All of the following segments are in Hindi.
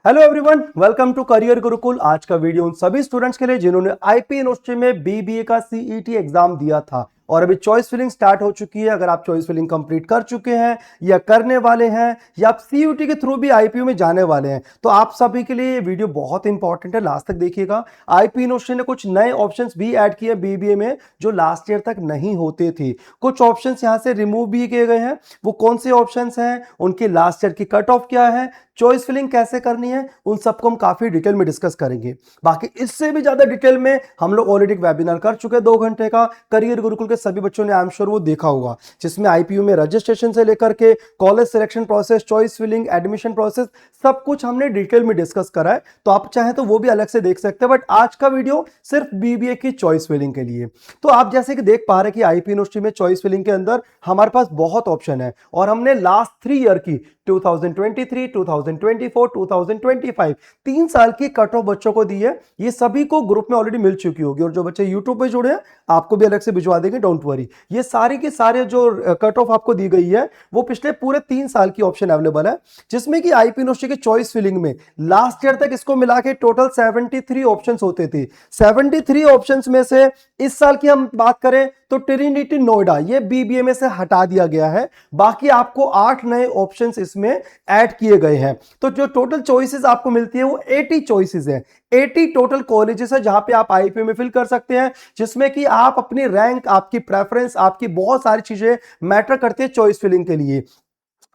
Hello everyone, welcome to career Gurukul. आज का वीडियो उन सभी स्टूडेंट्स के लिए जिन्होंने आईपी यूनिवर्सिटी में बीबीए का सीईटी एग्जाम दिया था और अभी चॉइस फिलिंग स्टार्ट हो चुकी है। अगर आप चॉइस फिलिंग कंप्लीट कर चुके हैं या करने वाले हैं या आप सीयूटी के थ्रू भी आईपीयू में जाने वाले हैं तो आप सभी के लिए ये वीडियो बहुत इंपॉर्टेंट है, लास्ट तक देखिएगा। आईपी यूनिवर्सिटी ने कुछ नए ऑप्शंस भी ऐड किए बीबीए में जो लास्ट ईयर तक नहीं होते थे। कुछ ऑप्शंस यहां से रिमूव भी किए गए हैं। वो कौन से ऑप्शंस हैं, उनकी लास्ट ईयर की कट ऑफ क्या है, चॉइस फिलिंग कैसे करनी है, उन सबको हम काफी डिटेल में डिस्कस करेंगे। बाकी इससे भी ज्यादा डिटेल में हम लोग ऑलरेडी एक वेबिनार कर चुके हैं 2 घंटे का। करियर गुरुकुल के सभी बच्चों ने आई एम श्योर वो देखा होगा, जिसमें आईपीयू में रजिस्ट्रेशन से लेकर के college selection process, choice filling, admission process, सब कुछ हमने डिटेल में डिस्कस करा है। तो आप चाहें तो वो भी अलग से देख सकते हैं, बट आज का वीडियो सिर्फ बीबीए की चॉइस फिलिंग के लिए। तो आप जैसे कि देख पा रहे हैं कि आईपी यूनिवर्सिटी में चॉइस फिलिंग के अंदर हमारे पास बहुत ऑप्शन है और हमने लास्ट 3 ईयर की 2023, 2024, 2025 3 साल की कट ऑफ बच्चों को दी है। ये सभी को ग्रुप में ऑलरेडी मिल चुकी होगी और जो बच्चे यूट्यूब पे जुड़े हैं आपको भी अलग से भिजवा देंगे, डोंट वरी। ये सारी के सारे जो कट ऑफ आपको दी गई है वो पिछले पूरे 3 साल की ऑप्शन अवेलेबल है, जिसमें कि आईपी यूनिवर्सिटी की चॉइस फिलिंग में लास्ट ईयर तक इसको मिला के टोटल 73 ऑप्शंस होते थे। 73 ऑप्शंस में से इस साल की हम बात करें तो ट्रिनिटी नोएडा ये बीबीए में से हटा दिया गया है। बाकी आपको 8 नए ऑप्शंस इसमें ऐड किए गए हैं। तो जो टोटल चॉइसेस आपको मिलती है वो 80 चॉइसेस है। 80 टोटल कॉलेजेस है जहां पे आप आईपीयू में फिल कर सकते हैं, जिसमें कि आप अपनी रैंक, आपकी प्रेफरेंस, आपकी बहुत सारी चीजें मैटर करती है चॉइस फिलिंग के लिए।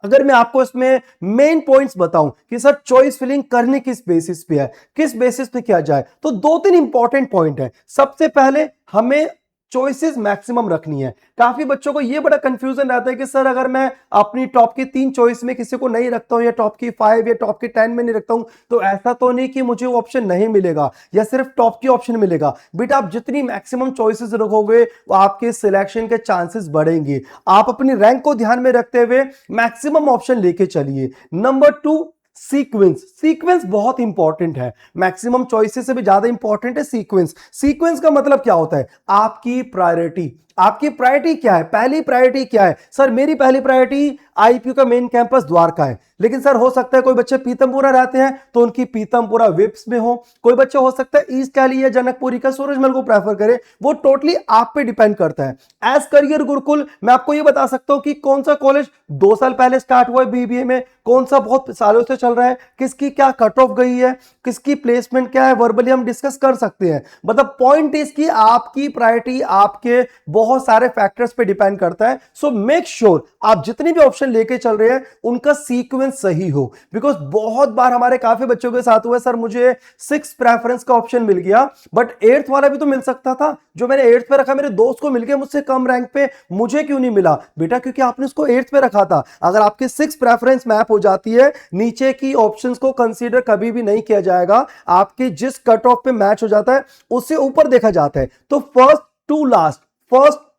अगर मैं आपको इसमें मेन पॉइंट्स बताऊं कि सर चॉइस फिलिंग करने किस बेसिस पे है, किस बेसिस पे किया जाए, तो 2-3 इंपॉर्टेंट पॉइंट है। सबसे पहले हमें चॉइसेस मैक्सिमम रखनी है। काफी बच्चों को यह बड़ा कंफ्यूजन रहता है कि सर अगर मैं अपनी टॉप की 3 चॉइस में किसी को नहीं रखता हूं या टॉप की 5 या टॉप की 10 में नहीं रखता हूं तो ऐसा तो नहीं कि मुझे वो ऑप्शन नहीं मिलेगा या सिर्फ टॉप की ऑप्शन मिलेगा। बेटा आप जितनी मैक्सिमम चॉइसेस रखोगे वो आपके सिलेक्शन के चांसेस बढ़ेंगे। आप अपनी रैंक को ध्यान में रखते हुए मैक्सिमम ऑप्शन लेके चलिए। नंबर 2, सीक्वेंस बहुत इंपॉर्टेंट है। मैक्सिमम चॉइसेस से भी ज्यादा इंपॉर्टेंट है सीक्वेंस। सीक्वेंस का मतलब क्या होता है? आपकी प्रायोरिटी। आपकी प्रायोरिटी क्या है? पहली प्रायोरिटी क्या है? सर मेरी पहली प्रायोरिटी आईपीयू का मेन कैंपस द्वारका है, लेकिन सर हो सकता है कोई बच्चे पीतमपुरा रहते हैं तो उनकी पीतमपुरा विप्स में हो, कोई बच्चे हो सकता है ईस्ट कैली या जनकपुरी का सूरजमल को प्रेफर करे। वो टोटली आप पे डिपेंड करता है। एज करियर गुरुकुल मैं आपको ये बता सकता हूं कि कौन सा कॉलेज 2 साल पहले स्टार्ट हुआ है बीबीए में, कौन सा बहुत सालों से चल रहा है, किसकी क्या कट ऑफ गई है, किसकी प्लेसमेंट क्या है, वर्बली हम डिस्कस कर सकते हैं। मतलब पॉइंट इज कि आपकी प्रायोरिटी आपके बहुत सारे फैक्टर्स पे डिपेंड करता है। सो मेक श्योर आप जितनी भी ऑप्शन लेके चल रहे हैं उनका सीक्वेंस सही हो। बिकॉज बहुत बार हमारे काफी बच्चों के साथ हुआ है, सर मुझे 6 प्रेफरेंस का ऑप्शन मिल गया बट 8th वाला भी तो मिल सकता था। जो मैंने 8th पे रखा मेरे दोस्त को मिल गया, मुझसे कम रैंक पे मुझे क्यों नहीं मिला? बेटा क्योंकि आपने उसको 8th पे रखा था। अगर आपके 6 प्रेफरेंस मैप हो जाती है, नीचे की ऑप्शंस को कंसीडर कभी भी नहीं किया जाएगा। आपके जिस कट ऑफ पे मैच हो जाता है उससे ऊपर देखा जाता है। तो फर्स्ट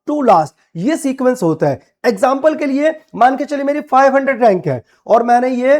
टू लास्ट ये सीक्वेंस होता है। एग्जांपल के लिए मान के चलिए मेरी 500 रैंक है और मैंने ये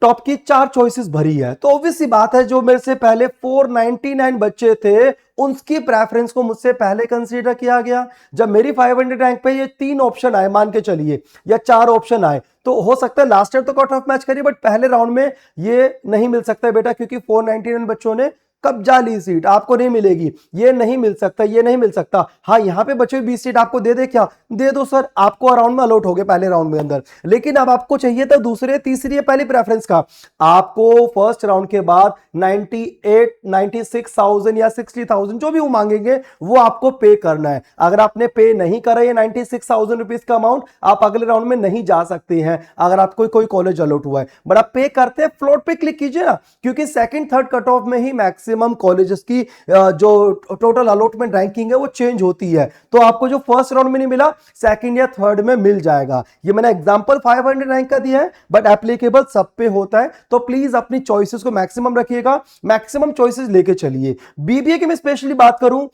टॉप की 4 चॉइसेस भरी है, तो ऑब्वियस सी बात है जो मेरे से पहले 499 बच्चे थे उनकी प्रेफरेंस को मुझसे पहले कंसीडर किया गया। जब मेरी 500 रैंक पे ये 3 ऑप्शन आए मान के चलिए या 4 ऑप्शन आए, तो हो सकता है लास्ट ईयर तो कट ऑफ मैच करिए बट पहले राउंड में ये नहीं मिल सकता है बेटा, क्योंकि 499 बच्चों ने कब्जा ली सीट, आपको नहीं मिलेगी। ये नहीं मिल सकता, ये नहीं मिल सकता। हाँ यहां पे बचे 20 सीट आपको दे दे क्या? दे दो सर, आपको राउंड में अलॉट हो गए पहले राउंड में अंदर। लेकिन अब आपको चाहिए था दूसरे, तीसरी या पहली प्रेफरेंस का, आपको फर्स्ट राउंड के बाद 96,000 या 60,000 जो भी वो मांगेंगे वो आपको पे करना है। अगर आपने पे नहीं करा ये 96,000 रुपीज का अमाउंट, आप अगले राउंड में नहीं जा सकते हैं अगर आपको कोई कॉलेज अलॉट हुआ है। बट आप पे करते हैं, फ्लोट पे क्लिक कीजिए ना, क्योंकि सेकंड थर्ड कट ऑफ में ही मैक्सिमम कॉलेजेस की जो टोटल अलॉटमेंट रैंकिंग है वो चेंज होती है। तो आपको जो फर्स्ट राउंड में नहीं मिला सेकंड या थर्ड में मिल जाएगा। ये मैंने एग्जांपल 500 रैंक का दिया है बट एप्लीकेबल सब पे होता है। तो प्लीज अपनी चॉइसेस को मैक्सिमम रखिएगा, मैक्सिमम चॉइसेस लेके चलिए। बीबीए की मैं स्पेशली बात करूं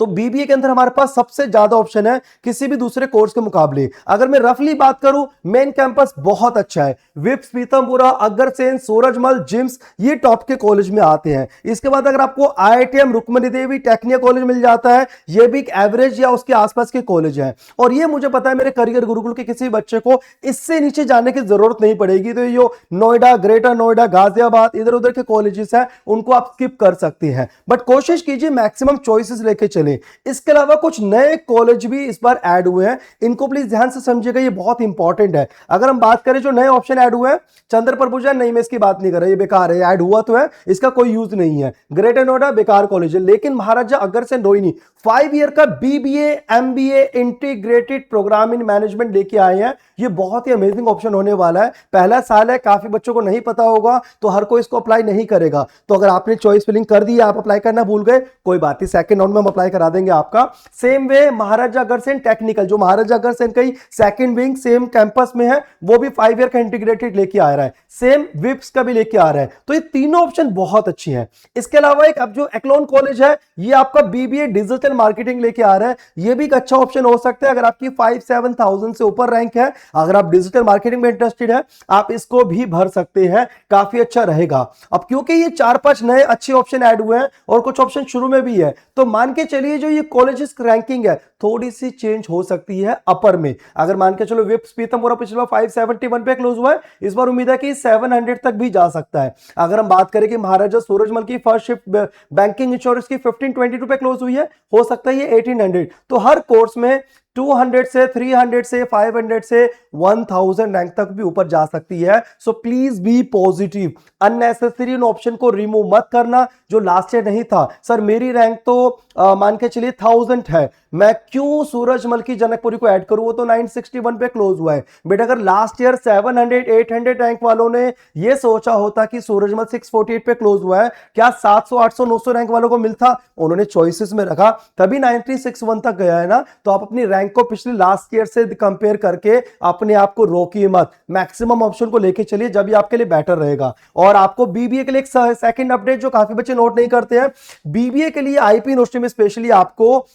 तो बीबीए के अंदर हमारे पास सबसे ज्यादा ऑप्शन है किसी भी दूसरे कोर्स के मुकाबले। अगर मैं रफली बात करूं, मेन कैंपस बहुत अच्छा है। विप्स, पीतमपुरा, अग्रसेन, सूरजमल, जिम्स, ये टॉप के कॉलेज में आते हैं। इसके बाद अगर आपको आईआईटीएम, रुक्मणी देवी, टेक्निया कॉलेज मिल जाता है, ये भी एक एवरेज या उसके आसपास के कॉलेज है। और ये मुझे पता है मेरे करियर गुरुकुल के किसी बच्चे को इससे नीचे जाने की जरूरत नहीं पड़ेगी। तो ये नोएडा, ग्रेटर नोएडा, गाजियाबाद, इधर उधर के कॉलेजेस हैं, उनको आप स्किप कर सकते हैं। बट कोशिश कीजिए मैक्सिमम चॉइसेस लेके चले। इसके अलावा कुछ नए कॉलेज भी इस बार ऐड हुए हैं, इनको प्लीज ध्यान से समझिएगा, ये बहुत इंपॉर्टेंट है। अगर हम बात करें जो नए ऑप्शन ऐड हुए हैं, चंद्र प्रभुजा, नहीं मैं इसकी बात नहीं कर रहा, ये बेकार है, ऐड हुआ तो है, इसका कोई यूज नहीं है। ग्रेटर नोएडा बेकार कॉलेज है, लेकिन महाराजा अग्रसेन रोहिणी 5 ईयर का BBA MBA integrated programme in management लेके आए हैं। ये बहुत ही अमेजिंग ऑप्शन होने वाला है। पहला साल है, काफी बच्चों को नहीं पता होगा, तो हर कोई इसको अप्लाई नहीं करेगा। तो अगर आपने चॉइस फिलिंग कर दी, आप अप्लाई करना भूल गए, कोई बात नहीं, सेकंड राउंड में हम अप्लाई करा देंगे आपका। Same way Maharaja Agrasen technical, जो महाराजा अग्रसेन का ही सेकंड विंग सेम कैंपस में है, वो भी 5 ईयर का इंटीग्रेटेड लेके आ रहा है। सेम विप्स का भी लेके आ रहा है। तो ये तीनों ऑप्शन बहुत अच्छी हैं। इसके अलावा एक अब जो एक्लोन कॉलेज है, ये आपका बीबीए डिजिटल मार्केटिंग लेके आ रहा है। ये भी एक अच्छा ऑप्शन हो सकता है अगर आपकी 5-7,000 से ऊपर रैंक है। अगर आप डिजिटल मार्केटिंग में इंटरेस्टेड है, आप इसको भी भर सकते हैं, काफी अच्छा रहेगा। अब क्योंकि ये 4-5 नए अच्छे ऑप्शन ऐड हुए हैं और कुछ ऑप्शन शुरू में भी है, तो मान के चलिए जो ये कॉलेजेस रैंकिंग है थोड़ी सी चेंज हो सकती है अपर में। अगर मान के चलो विप्स, पीतमपुरा पिछला 571 पे क्लोज हुआ है, इस बार उम्मीद है कि 700 तक भी जा सकता है। अगर हम बात करें कि महाराजा सूरजमल की फर्स्ट शिफ्ट बैंकिंग इंश्योरेंस की 1522 पे क्लोज हुई है, हो सकता है ये 1800। तो हर कोर्स में 200 से 300 से 500 से 1000 रैंक तक भी ऊपर जा सकती है। So please be positive, unnecessary option को रिमूव मत करना। जो लास्ट ईयर नहीं था, सर मेरी रैंक तो मान के चलिए 1000 है, मैं क्यों सूरजमल की जनकपुरी को ऐड करूं, वो तो 961 पे क्लोज हुआ है। बट अगर लास्ट ईयर 700-800 रैंक वालों ने ये सोचा होता कि सूरजमल 648 पे क्लोज हुआ है, क्या 700, 800, 900 रैंक वालों को मिलता? उन्होंने चॉइसेस में रखा, तभी 9361 तक गया है ना। तो आप अपनी रैंक को पिछले लास्ट ईयर से कंपेयर करके अपने आप को रोकिए मत, मैक्सिमम ऑप्शन को लेके चलिए, जब ये आपके लिए बेटर रहेगा। और आपको बीबीए के लिए एक सेकंड अपडेट जो काफी बच्चे नोट नहीं करते हैं, बीबीए के लिए आईपी यूनिवर्सिटी में स्पेशली आपको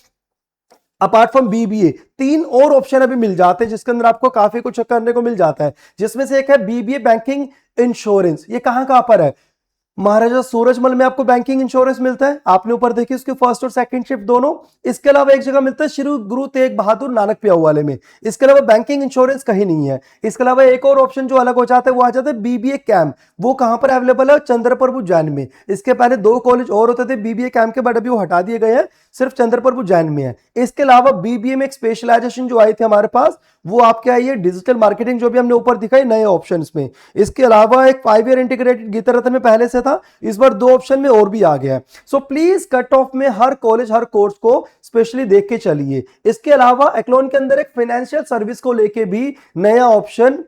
अपार्ट फ्रॉम बीबीए 3 और ऑप्शन अभी मिल जाते हैं, जिसके अंदर आपको काफी कुछ करने को मिल जाता है। जिसमें से एक है बीबीए बैंकिंग इंश्योरेंस। ये कहां पर है? महाराजा सूरजमल में आपको बैंकिंग इंश्योरेंस मिलता है, आपने ऊपर देखिए उसके फर्स्ट और सेकंड शिफ्ट दोनों। इसके अलावा एक जगह मिलता है श्री गुरु तेग बहादुर नानक प्याऊ वाले में। इसके अलावा बैंकिंग इंश्योरेंस कहीं नहीं है। इसके अलावा एक और ऑप्शन जो अलग हो जाता है वो आ जाता है बीबीए कैम्प। वो कहां पर अवेलेबल है? चंद्रप्रभु जैन में। इसके पहले 2 कॉलेज और होते थे बीबीए कैम्प के, बट अभी वो हटा दिए गए हैं, सिर्फ चंद्रप्रभु जैन में है। इसके अलावा बीबीए में एक स्पेशलाइजेशन जो आई थी हमारे पास, वो आपके आई है डिजिटल मार्केटिंग, जो भी हमने ऊपर दिखाई नए ऑप्शंस में। इसके अलावा एक 5 ईयर इंटीग्रेटेड गीता रत्न में पहले से था, इस बार 2 ऑप्शन में और भी आ गया है। सो प्लीज कट ऑफ में हर कॉलेज हर कोर्स को स्पेशली देख के चलिए। इसके अलावा एक्लोन के अंदर एक फाइनेंशियल सर्विस को लेके भी नया ऑप्शन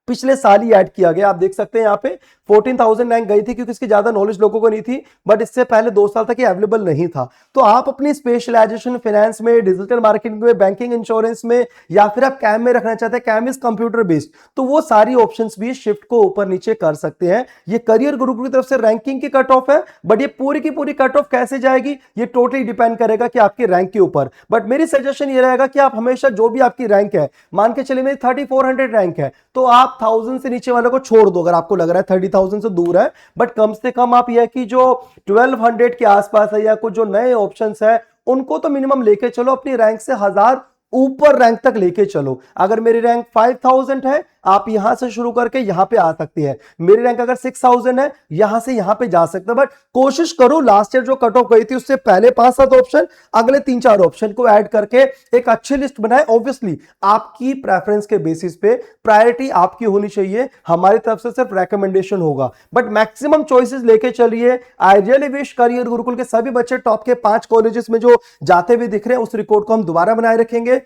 पिछले साल ही ऐड किया गया। आप देख सकते हैं यहाँ पे 14,000 रैंक गई थी क्योंकि इसकी ज्यादा नॉलेज लोगों को नहीं थी, बट इससे पहले 2 साल तक ये अवेलेबल नहीं था। तो आप अपनी स्पेशलाइजेशन फाइनेंस में, डिजिटल मार्केटिंग में, बैंकिंग इंश्योरेंस में, या फिर आप कैम में रखना चाहते हैं, कैम इज कंप्यूटर बेस्ड, तो वो सारी ऑप्शंस भी शिफ्ट को ऊपर नीचे कर सकते हैं। ये करियर गुरुकुल की तरफ से रैंकिंग की कट ऑफ है, बट ये पूरी की पूरी कट ऑफ कैसे जाएगी ये टोटली डिपेंड करेगा कि आपकी रैंक के ऊपर। बट मेरी सजेशन ये रहेगा कि आप हमेशा जो भी आपकी रैंक है, मान के चलिए मेरी 3400 रैंक है, तो आप 1000 से नीचे वालों को छोड़ दो अगर आपको लग रहा है 30,000 से दूर है। बट कम से कम आप यह कि जो 1200 के आसपास है या कुछ जो नए ऑप्शंस है उनको तो मिनिमम लेके चलो, अपनी रैंक से 1000 ऊपर रैंक तक लेके चलो। अगर मेरी रैंक 5000 है, आप यहां से शुरू करके यहां पे आ सकते हैं। मेरी रैंक अगर 6000 है, यहां से यहां पे जा सकते हैं। बट कोशिश करो लास्ट ईयर जो कट ऑफ गई थी उससे पहले 5-7 ऑप्शन, अगले 3-4 ऑप्शन को ऐड करके एक अच्छी लिस्ट बनाए। ऑब्वियसली आपकी प्रेफरेंस के बेसिस पे प्रायोरिटी आपकी होनी चाहिए, हमारी तरफ से सिर्फ रेकमेंडेशन होगा, बट मैक्सिमम चॉइसेस लेके चलिए। I really wish career Gurukul के सभी बच्चे टॉप के 5 कॉलेजेस में जो जाते हुए दिख रहे हैं, उस रिकॉर्ड को हम दोबारा बनाए रखेंगे।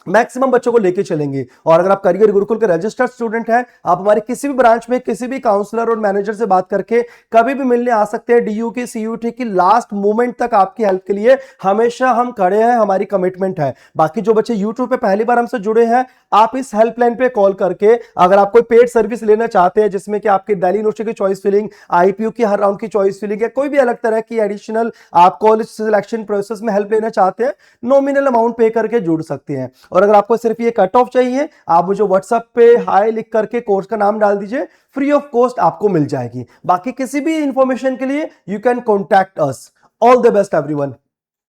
मैक्सिमम बच्चों को लेके चलेंगे। और अगर आप करियर गुरुकुल के रजिस्टर्ड स्टूडेंट हैं, आप हमारे किसी भी ब्रांच में किसी भी काउंसलर और मैनेजर से बात करके कभी भी मिलने आ सकते हैं। डीयू की सीयूटी की लास्ट मोमेंट तक आपकी हेल्प के लिए हमेशा हम खड़े हैं, हमारी कमिटमेंट है। बाकी जो बच्चे यूट्यूब पे पहली बार हमसे जुड़े हैं, आप इस हेल्पलाइन पे कॉल करके अगर आप कोई पेड सर्विस लेना चाहते हैं जिसमें कि आपकी दिल्ली यूनिवर्सिटी की चॉइस फिलिंग, आईपीयू की हर राउंड की चॉइस फिलिंग या कोई भी अलग तरह की एडिशनल आप कॉलेज सिलेक्शन प्रोसेस में हेल्प लेना चाहते हैं, नॉमिनल अमाउंट पे करके जुड़ सकते हैं। और अगर आपको सिर्फ ये कट ऑफ चाहिए, आप मुझे व्हाट्सएप पे हाय लिख करके कोर्स का नाम डाल दीजिए, फ्री ऑफ कॉस्ट आपको मिल जाएगी। बाकी किसी भी इंफॉर्मेशन के लिए you can contact us. All the best everyone.